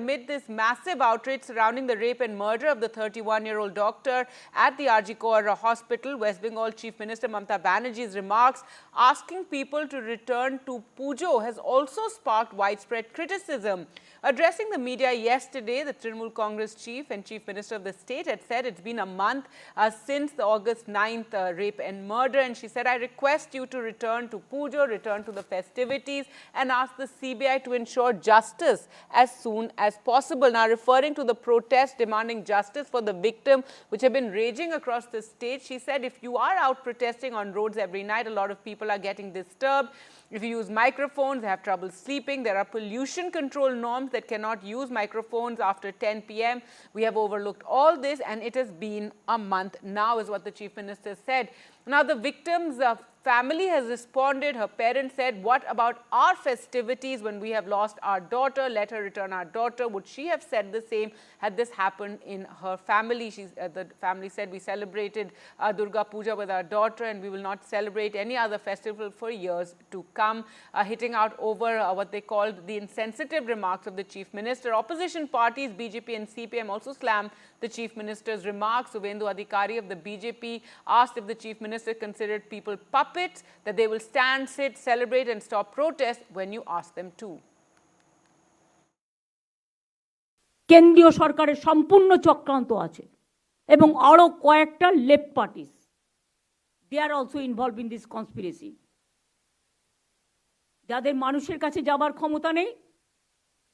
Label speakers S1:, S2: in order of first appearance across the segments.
S1: Amid this massive outrage surrounding the rape and murder of the 31-year-old doctor at the RG Kar hospital, West Bengal Chief Minister Mamata Banerjee's remarks asking people to return to Pujo has also sparked widespread criticism. Addressing the media yesterday, the Trinamool Congress chief and Chief Minister of the state had said it's been a month since the August 9th rape and murder, and she said, "I request you to return to Pujo, return to the festivities, and ask the CBI to ensure justice as soon as possible." Now, referring to the protests demanding justice for the victim, which have been raging across the state, she said, if you are out protesting on roads every night, a lot of people are getting disturbed. If you use microphones, they have trouble sleeping. There are pollution control norms that cannot use microphones after 10 p.m. We have overlooked all this, and it has been a month now, is what the Chief Minister said. Now, the victim's family has responded. Her parents said, "What about our festivities when we have lost our daughter? Let her return our daughter." Would she have said the same had this happened in her family? The family said, "We celebrated Durga Puja with our daughter, and we will not celebrate any other festival for years to come," hitting out over what they called the insensitive remarks of the Chief Minister. Opposition parties, BJP and CPM, also slammed the Chief Minister's remarks. Suvendu Adhikari of the BJP asked if the Chief Minister considered people puppets, that they will stand, sit, celebrate and stop protest when you ask them to.
S2: কেন্দ্রীয় সরকারের সম্পূর্ণ চক্রান্ত আছে এবং আরো কয়েকটা left parties, they are also involve in this conspiracy, যাদের মানুষের কাছে যাবার ক্ষমতা নেই।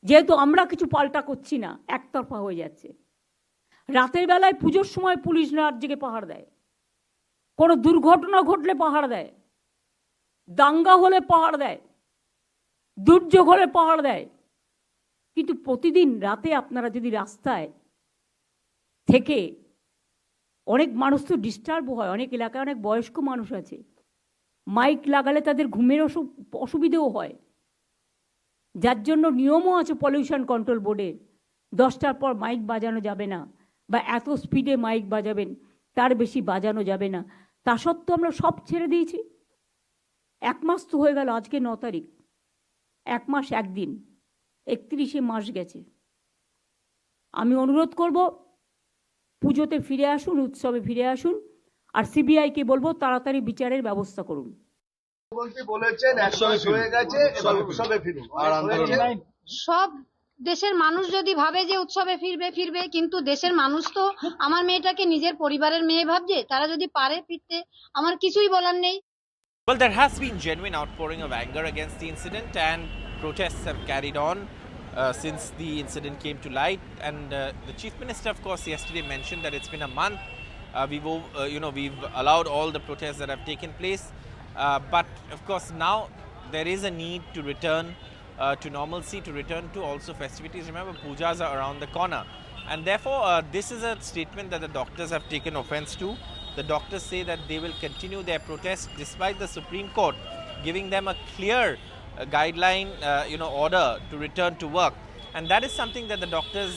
S2: যেহেতু আমরা কিছু পাল্টা করছি না, একতরফা হয়ে যাচ্ছে। রাতের বেলায় পুজোর সময় পুলিশ রাত জেগে পাহাড় দেয়, কোনো দুর্ঘটনা ঘটলে পাহাড় দেয়, দাঙ্গা হলে পাহাড় দেয়, দুর্যোগ হলে পাহাড় দেয়। কিন্তু প্রতিদিন রাতে আপনারা যদি রাস্তায় থেকে, অনেক মানুষ তো ডিস্টার্ব হয়, অনেক এলাকায় অনেক বয়স্ক মানুষ আছে, মাইক লাগালে তাদের ঘুমের অসুবিধেও হয়, যার জন্য নিয়মও আছে পলিউশন কন্ট্রোল বোর্ডে, 10টার পর মাইক বাজানো যাবে না, বা এত স্পিডে মাইক বাজাবেন, তার বেশি বাজানো যাবে না। তা সত্ত্বেও আমরা সব ছেড়ে দিয়েছি। 1 মাস তো হয়ে গেল, আজকে 9 তারিখ, 1 মাস 1 দিন, 31 মাস গেছে। আমি অনুরোধ করব, পুজোতে ফিরে আসুন, উৎসবে ফিরে আসুন, আর সিবিআইকে বলবো তাড়াতাড়ি বিচারের ব্যবস্থা করুন।
S3: সব দেশের মানুষ যদি ভাবে যে উৎসবে ফিরবে, কিন্তু দেশের মানুষ তো আমার মেয়েটাকে নিজের পরিবারের মেয়ে ভাবছে, তারা যদি পারে ফিরতে, আমার কিছুই বলার নেই।
S4: Well, there has been genuine outpouring of anger against the incident, and protests have carried on since the incident came to light. And the Chief Minister, of course, yesterday mentioned that it's been a month. We've allowed all the protests that have taken place, but of course now there is a need to return to normalcy, to return to also festivities. Remember, pujas are around the corner, and therefore this is a statement that the doctors have taken offense to. The doctors say that they will continue their protest despite the Supreme Court giving them a clear guideline, order to return to work, and that is something that the doctors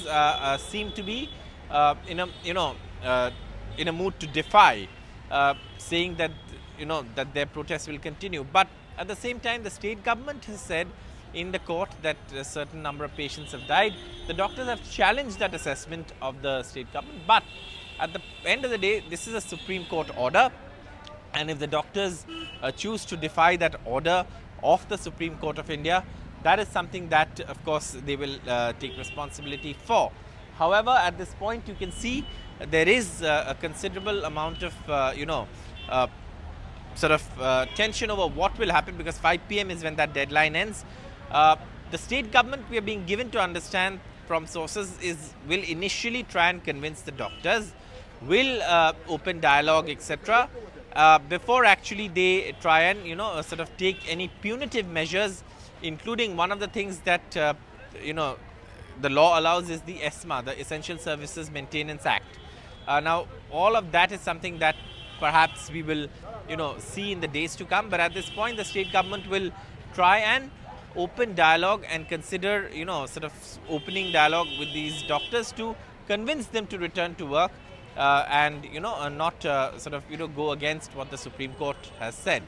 S4: seem to be in a mood to defy, saying that that their protest will continue. But at the same time, the state government has said in the court that a certain number of patients have died. The doctors have challenged that assessment of the state government, but at the end of the day, this is a Supreme Court order, and if the doctors choose to defy that order of the Supreme Court of India, that is something that, of course, they will take responsibility for. However, at this point, you can see there is a considerable amount of, tension over what will happen, because 5 p.m. is when that deadline ends. The state government, we are being given to understand from sources, will initially try and convince the doctors, will open dialogue, etc., before actually they try and take any punitive measures, including one of the things that the law allows is the ESMA, the Essential Services Maintenance Act. Now, all of that is something that perhaps we will see in the days to come, but at this point the state government will try and open dialogue and consider opening dialogue with these doctors to convince them to return to work, and not go against what the Supreme Court has said.